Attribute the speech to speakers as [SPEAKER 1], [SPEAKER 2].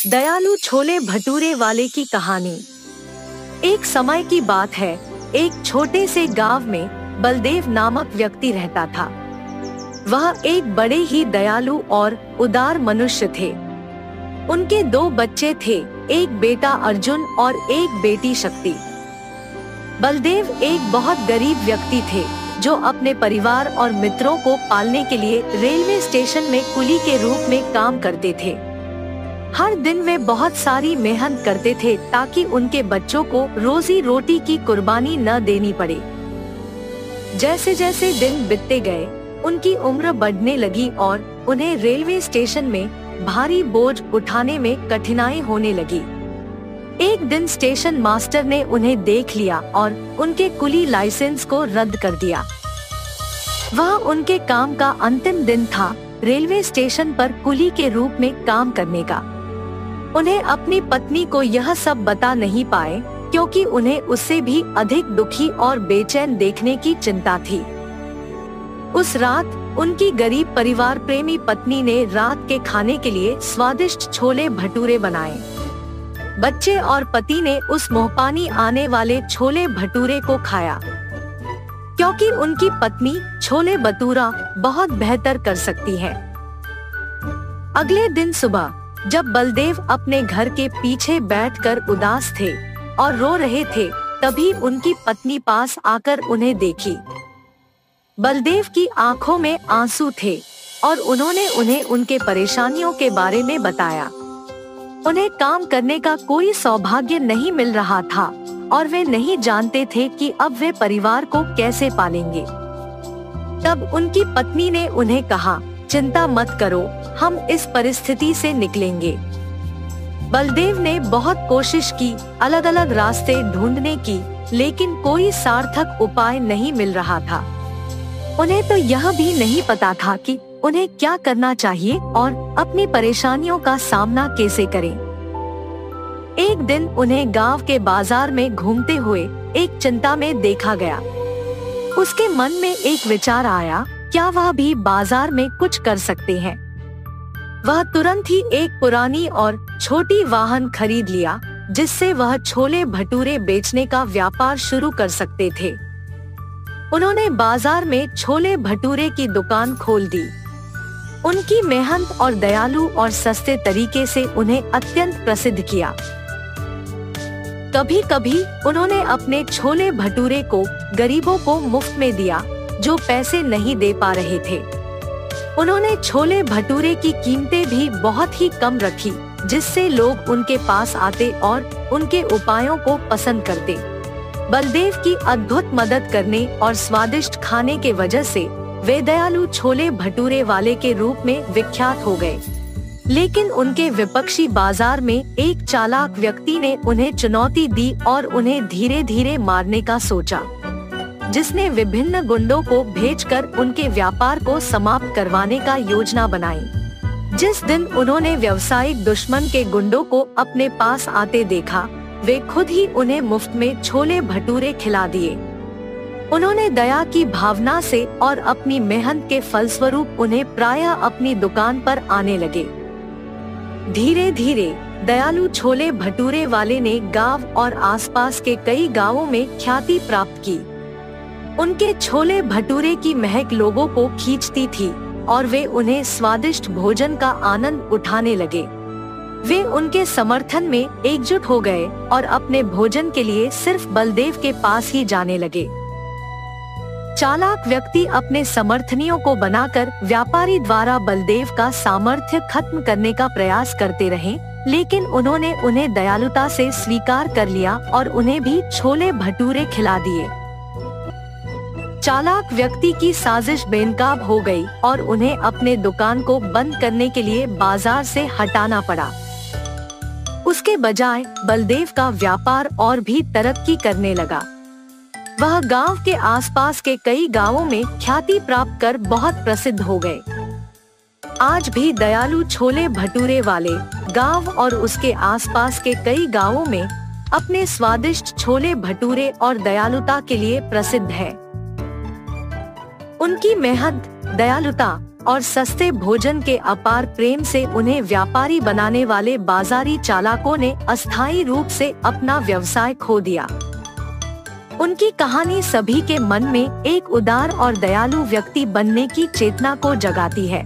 [SPEAKER 1] दयालु छोले भटूरे वाले की कहानी। एक समय की बात है, एक छोटे से गांव में बलदेव नामक व्यक्ति रहता था। वह एक बड़े ही दयालु और उदार मनुष्य थे। उनके 2 बच्चे थे, एक बेटा अर्जुन और एक बेटी शक्ति। बलदेव एक बहुत गरीब व्यक्ति थे जो अपने परिवार और मित्रों को पालने के लिए रेलवे स्टेशन में कुली के रूप में काम करते थे। हर दिन वे बहुत सारी मेहनत करते थे ताकि उनके बच्चों को रोजी रोटी की कुर्बानी न देनी पड़े। जैसे जैसे दिन बीतते गए, उनकी उम्र बढ़ने लगी और उन्हें रेलवे स्टेशन में भारी बोझ उठाने में कठिनाई होने लगी। एक दिन स्टेशन मास्टर ने उन्हें देख लिया और उनके कुली लाइसेंस को रद्द कर दिया। वह उनके काम का अंतिम दिन था, रेलवे स्टेशन पर कुली के रूप में काम करने का। उन्हें अपनी पत्नी को यह सब बता नहीं पाए क्योंकि उन्हें उससे भी अधिक दुखी और बेचैन देखने की चिंता थी। उस रात उनकी गरीब परिवार प्रेमी पत्नी ने रात के खाने के लिए स्वादिष्ट छोले भटूरे बनाए। बच्चे और पति ने उस मुंहपानी आने वाले छोले भटूरे को खाया क्योंकि उनकी पत्नी छोले भटूरा बहुत बेहतर कर सकती है। अगले दिन सुबह जब बलदेव अपने घर के पीछे बैठकर उदास थे और रो रहे थे, तभी उनकी पत्नी पास आकर उन्हें देखी। बलदेव की आंखों में आंसू थे और उन्होंने उन्हें उनके परेशानियों के बारे में बताया। उन्हें काम करने का कोई सौभाग्य नहीं मिल रहा था और वे नहीं जानते थे कि अब वे परिवार को कैसे पालेंगे। तब उनकी पत्नी ने उन्हें कहा, चिंता मत करो, हम इस परिस्थिति से निकलेंगे। बलदेव ने बहुत कोशिश की, अलग अलग रास्ते ढूंढने की, लेकिन कोई सार्थक उपाय नहीं मिल रहा था। उन्हें तो यह भी नहीं पता था कि उन्हें क्या करना चाहिए और अपनी परेशानियों का सामना कैसे करें। एक दिन उन्हें गांव के बाजार में घूमते हुए एक चिंता में देखा गया। उसके मन में एक विचार आया, क्या वह भी बाजार में कुछ कर सकते हैं। वह तुरंत ही एक पुरानी और छोटी वाहन खरीद लिया जिससे वह छोले भटूरे बेचने का व्यापार शुरू कर सकते थे। उन्होंने बाजार में छोले भटूरे की दुकान खोल दी। उनकी मेहनत और दयालु और सस्ते तरीके से उन्हें अत्यंत प्रसिद्ध किया। कभी कभी उन्होंने अपने छोले भटूरे को गरीबों को मुफ्त में दिया जो पैसे नहीं दे पा रहे थे। उन्होंने छोले भटूरे की कीमतें भी बहुत ही कम रखी जिससे लोग उनके पास आते और उनके उपायों को पसंद करते। बलदेव की अद्भुत मदद करने और स्वादिष्ट खाने के वजह से वे दयालु छोले भटूरे वाले के रूप में विख्यात हो गए। लेकिन उनके विपक्षी बाजार में एक चालाक व्यक्ति ने उन्हें चुनौती दी और उन्हें धीरे धीरे मारने का सोचा, जिसने विभिन्न गुंडों को भेजकर उनके व्यापार को समाप्त करवाने का योजना बनाई। जिस दिन उन्होंने व्यावसायिक दुश्मन के गुंडों को अपने पास आते देखा, वे खुद ही उन्हें मुफ्त में छोले भटूरे खिला दिए। उन्होंने दया की भावना से और अपनी मेहनत के फलस्वरूप उन्हें प्रायः अपनी दुकान पर आने लगे। धीरे धीरे दयालु छोले भटूरे वाले ने गांव और आसपास के कई गांवों में ख्याति प्राप्त की। उनके छोले भटूरे की महक लोगों को खींचती थी और वे उन्हें स्वादिष्ट भोजन का आनंद उठाने लगे। वे उनके समर्थन में एकजुट हो गए और अपने भोजन के लिए सिर्फ बलदेव के पास ही जाने लगे। चालाक व्यक्ति अपने समर्थनियों को बनाकर व्यापारी द्वारा बलदेव का सामर्थ्य खत्म करने का प्रयास करते रहे, लेकिन उन्होंने उन्हें दयालुता से स्वीकार कर लिया और उन्हें भी छोले भटूरे खिला दिए। चालाक व्यक्ति की साजिश बेनकाब हो गई और उन्हें अपने दुकान को बंद करने के लिए बाजार से हटाना पड़ा। उसके बजाय बलदेव का व्यापार और भी तरक्की करने लगा। वह गांव के आसपास के कई गांवों में ख्याति प्राप्त कर बहुत प्रसिद्ध हो गए। आज भी दयालु छोले भटूरे वाले गांव और उसके आसपास के कई गांवों में अपने स्वादिष्ट छोले भटूरे और दयालुता के लिए प्रसिद्ध है। उनकी मेहनत, दयालुता और सस्ते भोजन के अपार प्रेम से उन्हें व्यापारी बनाने वाले बाजारी चालाकों ने अस्थायी रूप से अपना व्यवसाय खो दिया। उनकी कहानी सभी के मन में एक उदार और दयालु व्यक्ति बनने की चेतना को जगाती है।